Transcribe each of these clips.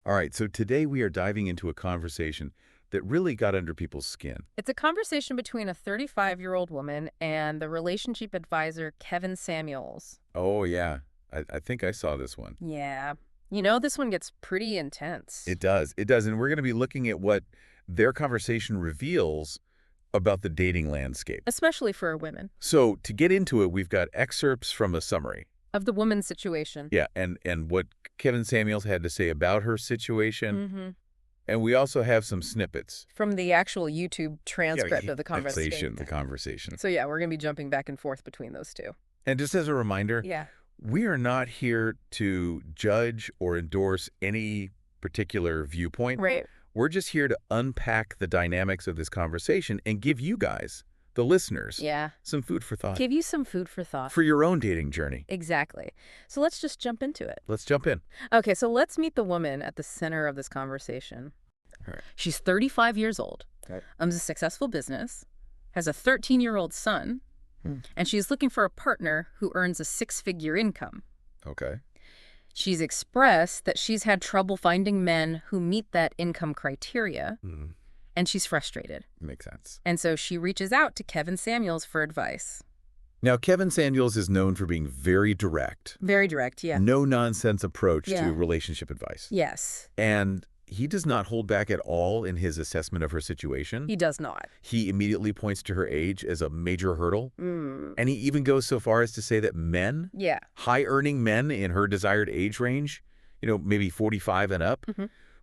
All right, so today we are diving into a conversation that really got under people's skin. It's a conversation between a 35-year-old woman and the relationship advisor Kevin Samuels. Oh, yeah. I think I saw this one. Yeah. You know, this one gets pretty intense. It does. It does. And we're going to be looking at what their conversation reveals about the dating landscape. Especially for women. So to get into it, we've got excerpts from a summary. Of the woman's situation. Yeah, and what Kevin Samuels had to say about her situation. Mm-hmm. And we also have some snippets. From the actual YouTube transcript of the conversation. The conversation. So yeah, we're going to be jumping back and forth between those two. And just as a reminder, Yeah. we are not here to judge or endorse any particular viewpoint. Right. We're just here to unpack the dynamics of this conversation and give you guys, the listeners, Yeah. some food for thought. Give you some food for thought. For your own dating journey. Exactly. So let's just jump into it. Let's jump in. Okay, so let's meet the woman at the center of this conversation. All right. She's 35 years old, Okay. owns a successful business, has a 13-year-old son, and she's looking for a partner who earns a six-figure income. Okay. She's expressed that she's had trouble finding men who meet that income criteria, and she's frustrated. Makes sense. And so she reaches out to Kevin Samuels for advice. Now, Kevin Samuels is known for being very direct. Very direct, yeah. No-nonsense approach Yeah. to relationship advice. Yes, And he does not hold back at all in his assessment of her situation. he does not. He immediately points to her age as a major hurdle. Mm. And he even goes so far as to say that men, Yeah. high-earning men in her desired age range, maybe 45 and up,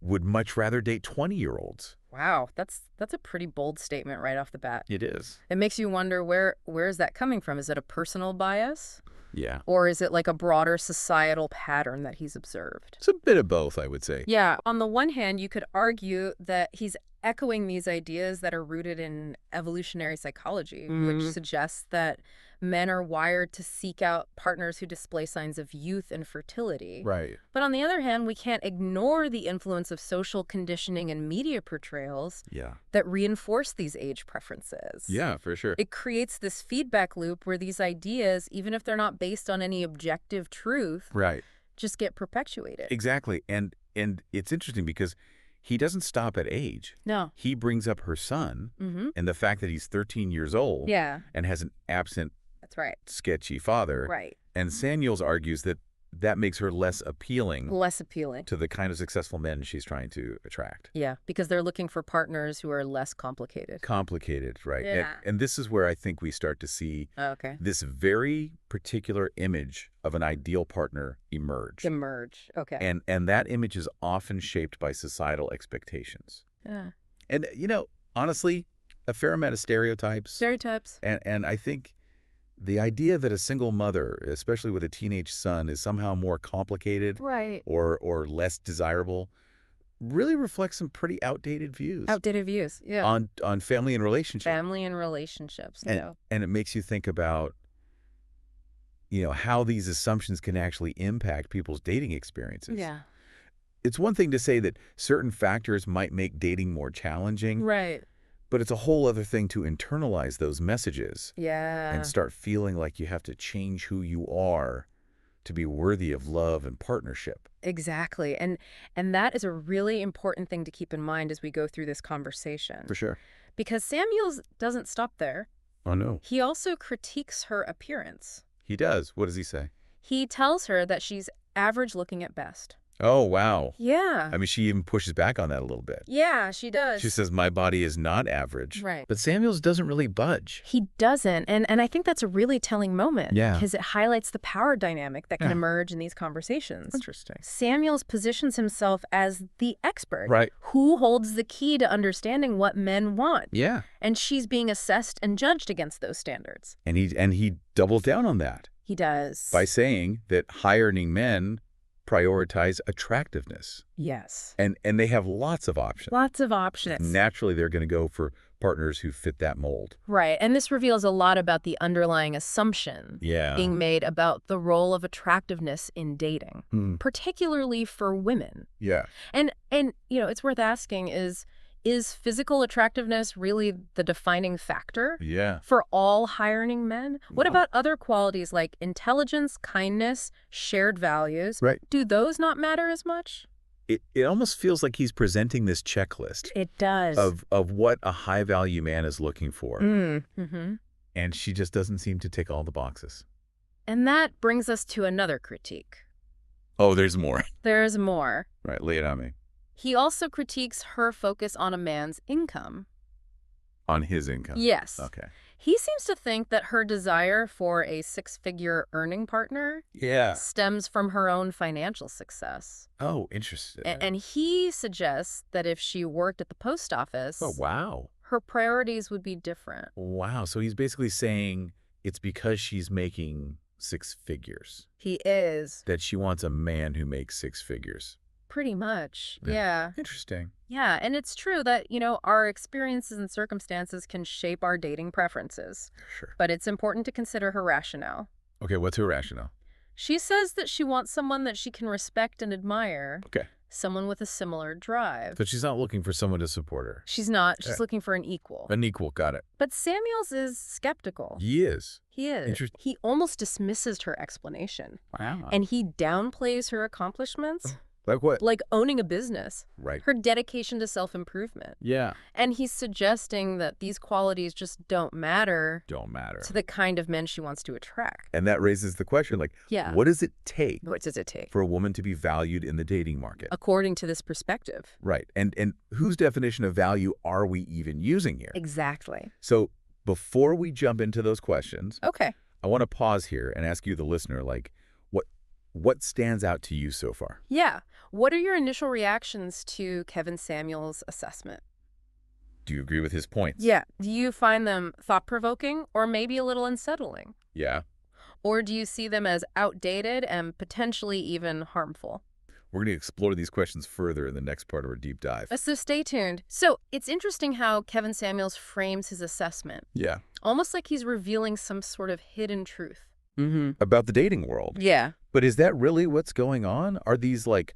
would much rather date 20-year-olds. Wow, that's a pretty bold statement right off the bat. It is. It makes you wonder where is that coming from? Is it a personal bias? Yeah. Or is it like a broader societal pattern that he's observed? It's a bit of both, I would say. Yeah, on the one hand, you could argue that he's echoing these ideas that are rooted in evolutionary psychology, which suggests that men are wired to seek out partners who display signs of youth and fertility. Right. But on the other hand, we can't ignore the influence of social conditioning and media portrayals Yeah. that reinforce these age preferences. Yeah, for sure. It creates this feedback loop where these ideas, even if they're not based on any objective truth, Right. just get perpetuated. Exactly. And it's interesting because he doesn't stop at age. No. He brings up her son Mm-hmm. and the fact that he's 13 years old Yeah, and has an absent, that's right. sketchy father. Right. And Samuels argues that that makes her less appealing Less appealing. to the kind of successful men she's trying to attract. Yeah, because they're looking for partners who are less complicated. Complicated, right? Yeah. And this is where I think we start to see Okay. this very particular image of an ideal partner emerge. Emerge. Okay. And that image is often shaped by societal expectations. Yeah. And, honestly, a fair amount of stereotypes. Stereotypes. And I think the idea that a single mother, especially with a teenage son, is somehow more complicated Right. or less desirable really reflects some pretty outdated views Outdated views. Yeah. on family and relationships. Family and relationships. And it makes you think about, how these assumptions can actually impact people's dating experiences. Yeah. It's one thing to say that certain factors might make dating more challenging, Right. but it's a whole other thing to internalize those messages Yeah. and start feeling like you have to change who you are to be worthy of love and partnership. Exactly. And that is a really important thing to keep in mind as we go through this conversation. For sure. Because Samuels doesn't stop there. Oh, no. He also critiques her appearance. He does. What does he say? He tells her that she's average looking at best. Oh, wow. Yeah. I mean, she even pushes back on that a little bit. Yeah, she does. She says, my body is not average. Right. But Samuels doesn't really budge. He doesn't. And I think that's a really telling moment. Yeah. Because it highlights the power dynamic that can Yeah. emerge in these conversations. Interesting. Samuels positions himself as the expert. Right. Who holds the key to understanding what men want. Yeah. And she's being assessed and judged against those standards. And he doubled down on that He does. by saying that high-earning men prioritize attractiveness. Yes. And they have lots of options. Lots of options. Naturally, they're going to go for partners who fit that mold. Right. And this reveals a lot about the underlying assumption Yeah. being made about the role of attractiveness in dating, particularly for women. Yeah. And it's worth asking is physical attractiveness really the defining factor Yeah. for all high-earning men? What No. about other qualities like intelligence, kindness, shared values? Right. Do those not matter as much? it almost feels like he's presenting this checklist It does. of what a high-value man is looking for. Mm-hmm. And she just doesn't seem to tick all the boxes. And that brings us to another critique. Oh, there's more. There's more. Right, lay it on me. He also critiques her focus on a man's income. On his income. Yes. Okay. He seems to think that her desire for a six-figure earning partner Yeah. stems from her own financial success. Oh, interesting. And he suggests that if she worked at the post office, Oh, wow. her priorities would be different. Wow. So he's basically saying it's because she's making six figures He is. that she wants a man who makes six figures. Pretty much. Yeah. Yeah. Interesting. Yeah. And it's true that, our experiences and circumstances can shape our dating preferences. Sure. But it's important to consider her rationale. Okay, what's her rationale? She says that she wants someone that she can respect and admire. Okay. Someone with a similar drive. So she's not looking for someone to support her. She's not. She's Yeah. looking for an equal. An equal, got it. But Samuels is skeptical. He is. He is. Interesting. He almost dismisses her explanation. Wow. And he downplays her accomplishments, Like what? like owning a business, Right. her dedication to self-improvement. Yeah. And he's suggesting that these qualities just don't matter Don't matter. to the kind of men she wants to attract. And that raises the question, like, Yeah. what does it take What does it take? for a woman to be valued in the dating market? According to this perspective. Right. And whose definition of value are we even using here? Exactly. So before we jump into those questions, Okay. I want to pause here and ask you, the listener, like, what stands out to you so far? Yeah. What are your initial reactions to Kevin Samuels' assessment? Do you agree with his points? Yeah. Do you find them thought-provoking or maybe a little unsettling? Yeah. Or do you see them as outdated and potentially even harmful? We're going to explore these questions further in the next part of our deep dive. So stay tuned. So it's interesting how Kevin Samuels frames his assessment, Yeah. almost like he's revealing some sort of hidden truth. About the dating world. Yeah. But is that really what's going on? Are these like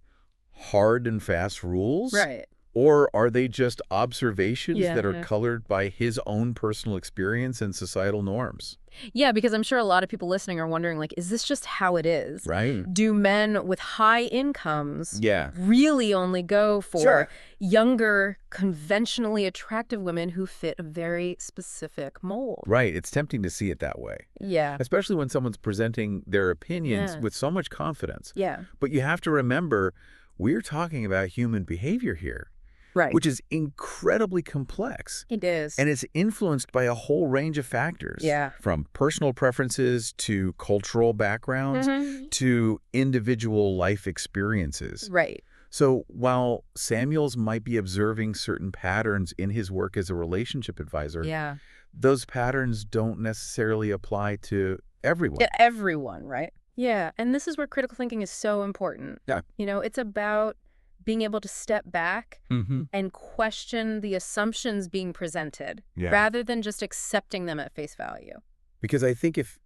hard and fast rules? Right. Or are they just observations that are Yeah. colored by his own personal experience and societal norms? Yeah, because I'm sure a lot of people listening are wondering, like, is this just how it is? Right. Do men with high incomes Yeah. really only go for Sure. younger, conventionally attractive women who fit a very specific mold? Right. It's tempting to see it that way, Yeah. especially when someone's presenting their opinions Yeah. with so much confidence. Yeah. But you have to remember, we're talking about human behavior here, Right. which is incredibly complex. It is. And it's influenced by a whole range of factors. Yeah. From personal preferences to cultural backgrounds Mhm. to individual life experiences. Right. So while Samuels might be observing certain patterns in his work as a relationship advisor, Yeah. those patterns don't necessarily apply to everyone. Yeah, everyone, right? Yeah, and this is where critical thinking is so important. Yeah. It's about being able to step back Mm-hmm. and question the assumptions being presented Yeah. rather than just accepting them at face value. Because I think if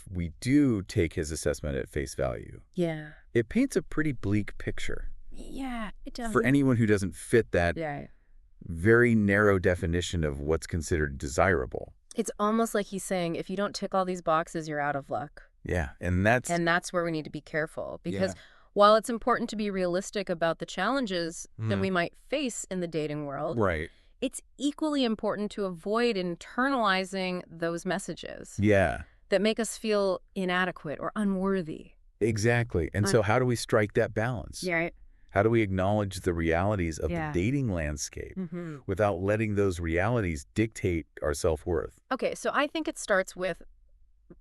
we do take his assessment at face value, Yeah. it paints a pretty bleak picture Yeah, it does. for anyone who doesn't fit that Yeah. very narrow definition of what's considered desirable. It's almost like he's saying, if you don't tick all these boxes, you're out of luck. Yeah, and that's And that's where we need to be careful. Because Yeah. while it's important to be realistic about the challenges that Mhm. we might face in the dating world, right. it's equally important to avoid internalizing those messages Yeah, that make us feel inadequate or unworthy. exactly. And so how do we strike that balance? Right. How do we acknowledge the realities of Yeah. the dating landscape Mm-hmm. without letting those realities dictate our self-worth? Okay, so I think it starts with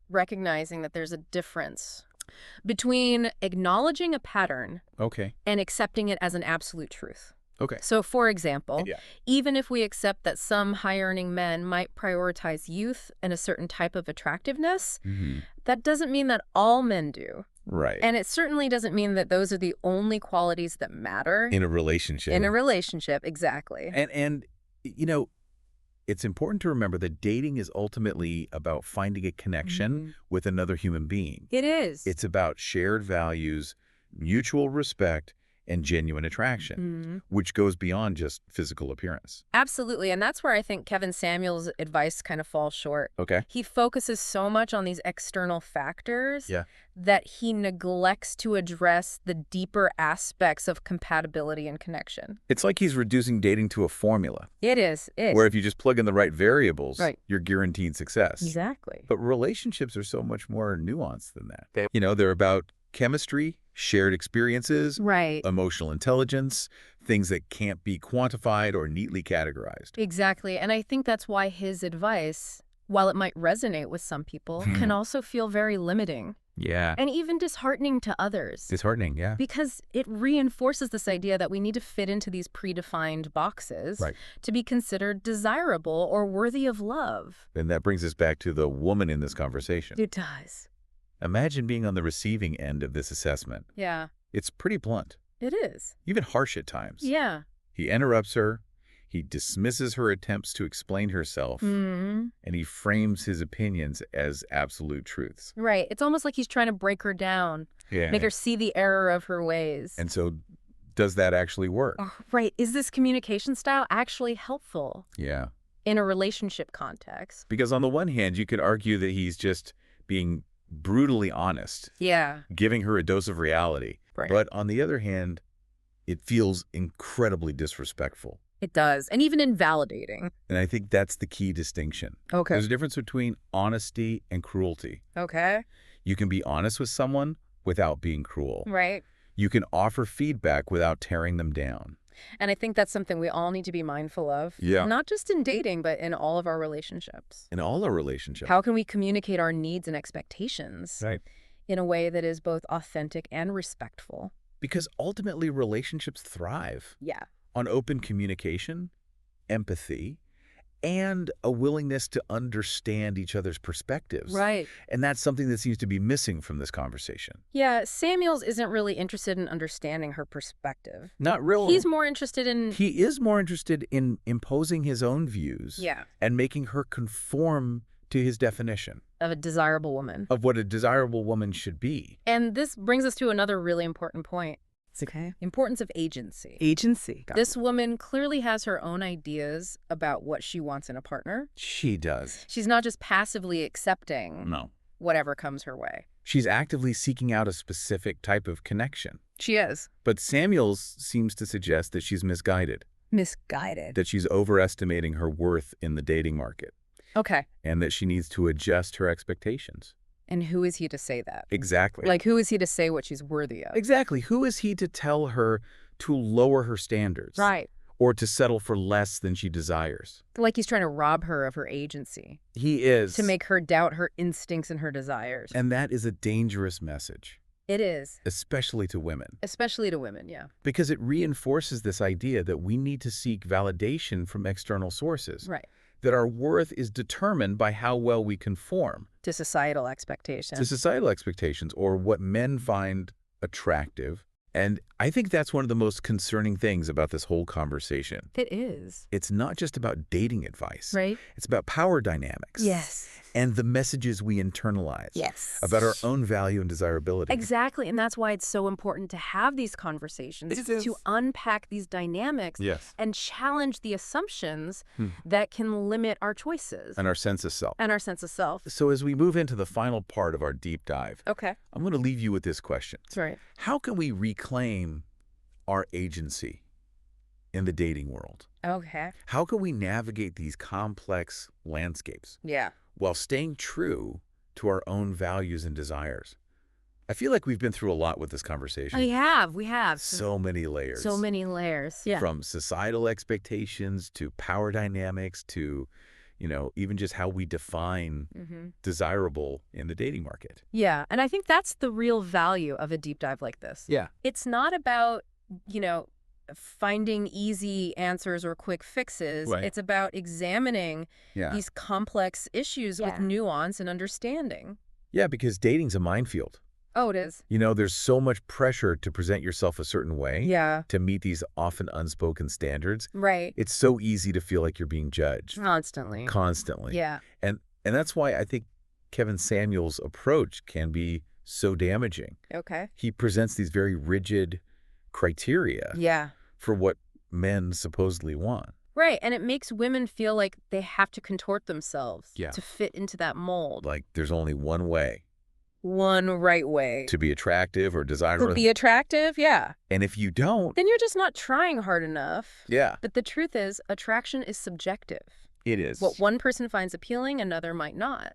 recognizing that there's a difference between acknowledging a pattern Okay. and accepting it as an absolute truth. Okay. So, for example, Yeah. even if we accept that some high-earning men might prioritize youth and a certain type of attractiveness, Mm-hmm. that doesn't mean that all men do. Right. And it certainly doesn't mean that those are the only qualities that matter in a relationship. in a relationship. Exactly. And it's important to remember that dating is ultimately about finding a connection Mhm. with another human being. It is. It's about shared values, mutual respect, and genuine attraction, which goes beyond just physical appearance. Absolutely. And that's where I think Kevin Samuels' advice kind of falls short. Okay. He focuses so much on these external factors Yeah. that he neglects to address the deeper aspects of compatibility and connection. It's like he's reducing dating to a formula, It is. where if you just plug in the right variables, Right. you're guaranteed success. Exactly. But relationships are so much more nuanced than that. You know, they're about chemistry, shared experiences, Right. emotional intelligence, things that can't be quantified or neatly categorized. Exactly. And I think that's why his advice, while it might resonate with some people, can also feel very limiting Yeah. and even disheartening to others. Disheartening, yeah. Because it reinforces this idea that we need to fit into these predefined boxes Right. to be considered desirable or worthy of love. And that brings us back to the woman in this conversation. It does. Imagine being on the receiving end of this assessment. Yeah, It's pretty blunt, it is. even harsh at times. Yeah. He interrupts her, he dismisses her attempts to explain herself, and he frames his opinions as absolute truths. Right. It's almost like he's trying to break her down, Yeah. make her see the error of her ways. And so does that actually work? Right. Is this communication style actually helpful Yeah. in a relationship context? Because on the one hand, you could argue that he's just being brutally honest, Yeah. giving her a dose of reality. Right. But on the other hand, it feels incredibly disrespectful. It does. And even invalidating. And I think that's the key distinction. Okay. There's a difference between honesty and cruelty. Okay. You can be honest with someone without being cruel. Right. You can offer feedback without tearing them down. And I think that's something we all need to be mindful of. Yeah. Not just in dating, but in all of our relationships. In all our relationships. How can we communicate our needs and expectations Right. in a way that is both authentic and respectful? Because ultimately relationships thrive Yeah. on open communication, empathy, and a willingness to understand each other's perspectives. Right. And that's something that seems to be missing from this conversation. Yeah, Samuels isn't really interested in understanding her perspective. Not really. He's more interested in... He is more interested in imposing his own views Yeah. and making her conform to his definition of a desirable woman. of what a desirable woman should be. And this brings us to another really important point. Okay. Importance of agency. Agency. This woman clearly has her own ideas about what she wants in a partner. She does. She's not just passively accepting No. whatever comes her way. She's actively seeking out a specific type of connection. She is. But Samuels seems to suggest that she's misguided, Misguided. that she's overestimating her worth in the dating market, Okay. and that she needs to adjust her expectations. And who is he to say that? Exactly. Like, who is he to say what she's worthy of? Exactly. Who is he to tell her to lower her standards? Right. Or to settle for less than she desires? Like he's trying to rob her of her agency, He is. to make her doubt her instincts and her desires. And that is a dangerous message, It is. especially to women, Especially to women, yeah. because it reinforces this idea that we need to seek validation from external sources, Right. that our worth is determined by how well we conform To societal expectations. to societal expectations or what men find attractive. And I think that's one of the most concerning things about this whole conversation. It is. It's not just about dating advice. Right? It's about power dynamics. Yes. And the messages we internalize. Yes. About our own value and desirability. Exactly. And that's why it's so important to have these conversations, It is. to unpack these dynamics Yes. and challenge the assumptions that can limit our choices And our sense of self. and our sense of self. So as we move into the final part of our deep dive, Okay. I'm going to leave you with this question. That's right. How can we reclaim our agency in the dating world? Okay. How can we navigate these complex landscapes Yeah. while staying true to our own values and desires? I feel like we've been through a lot with this conversation. We have. So many layers. So many layers. Yeah. From societal expectations to power dynamics to, even just how we define desirable in the dating market. Yeah. And I think that's the real value of a deep dive like this. Yeah. It's not about, finding easy answers or quick fixes. Right. It's about examining Yeah. these complex issues Yeah. with nuance and understanding. Yeah, because dating's a minefield. Oh, it is. There's so much pressure to present yourself a certain way. Yeah. To meet these often unspoken standards. Right. It's so easy to feel like you're being judged Constantly. constantly. Yeah. And that's why I think Kevin Samuels' approach can be so damaging. Okay. He presents these very rigid, criteria Yeah. for what men supposedly want. Right, and it makes women feel like they have to contort themselves Yeah. to fit into that mold. Like there's only one way One right way. to be attractive or desirable. To be attractive, yeah. And if you don't, Then you're just not trying hard enough. yeah, But the truth is, attraction is subjective. it is. What one person finds appealing, another might not.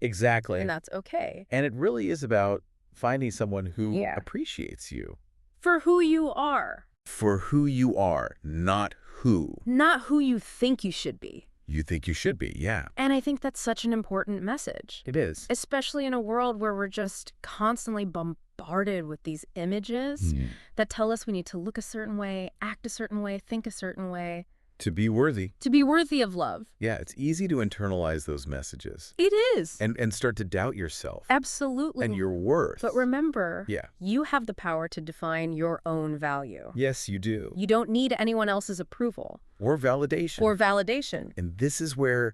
Exactly. And that's okay. And it really is about finding someone who Yeah. appreciates you For who you are, for who you are, not who not who you think you should be. you think you should be. Yeah, And I think that's such an important message, it is. especially in a world where we're just constantly bombarded with these images that tell us we need to look a certain way, act a certain way, think a certain way To be worthy. to be worthy of love. Yeah, it's easy to internalize those messages It is. and start to doubt yourself Absolutely. and your worth. But remember, Yeah. you have the power to define your own value. Yes, you do. You don't need anyone else's approval Or validation. or validation. And this is where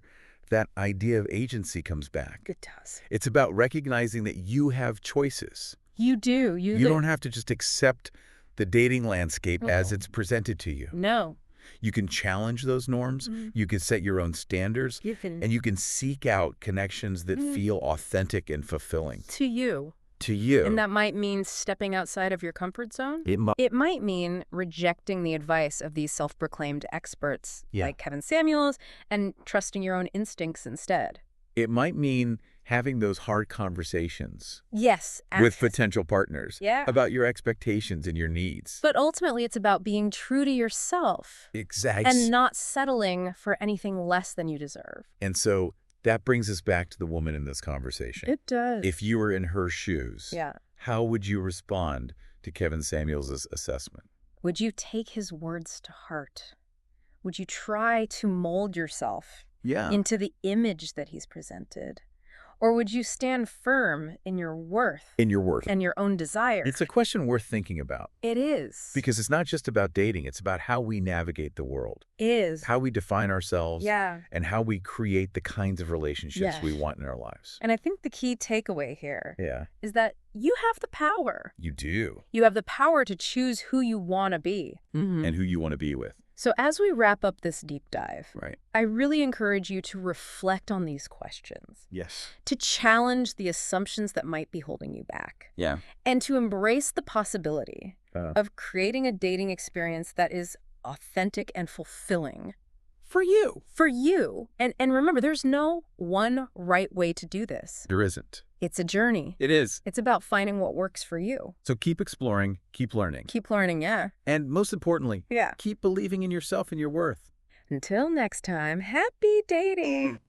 that idea of agency comes back. It does. It's about recognizing that you have choices. You do. You don't have to just accept the dating landscape as No. it's presented to you. No. You can challenge those norms. You can set your own standards. You can. And you can seek out connections that Mhm. feel authentic and fulfilling To you. to you. And that might mean stepping outside of your comfort zone. It might. It might mean rejecting the advice of these self-proclaimed experts Yeah. like Kevin Samuels and trusting your own instincts instead. It might mean having those hard conversations Yes. with potential partners Yeah. about your expectations and your needs. But ultimately, it's about being true to yourself Exactly. and not settling for anything less than you deserve. And so that brings us back to the woman in this conversation. It does. If you were in her shoes, Yeah. how would you respond to Kevin Samuels' assessment? Would you take his words to heart? Would you try to mold yourself Yeah. into the image that he's presented? Or would you stand firm in your worth In your worth. and your own desire? It's a question worth thinking about It is. because it's not just about dating. It's about how we navigate the world, Is. how we define ourselves, Yeah. and how we create the kinds of relationships Yes. we want in our lives. And I think the key takeaway here Yeah, is that you have the power. you do. You have the power to choose who you want to be. And who you want to be with. So as we wrap up this deep dive, Right. I really encourage you to reflect on these questions, Yes. to challenge the assumptions that might be holding you back, Yeah. and to embrace the possibility Uh. of creating a dating experience that is authentic and fulfilling For you. for you. And remember, there's no one right way to do this. There isn't. It's a journey. It is. It's about finding what works for you. So keep exploring, keep learning. Keep learning, yeah. And most importantly, Yeah. keep believing in yourself and your worth. Until next time, happy dating.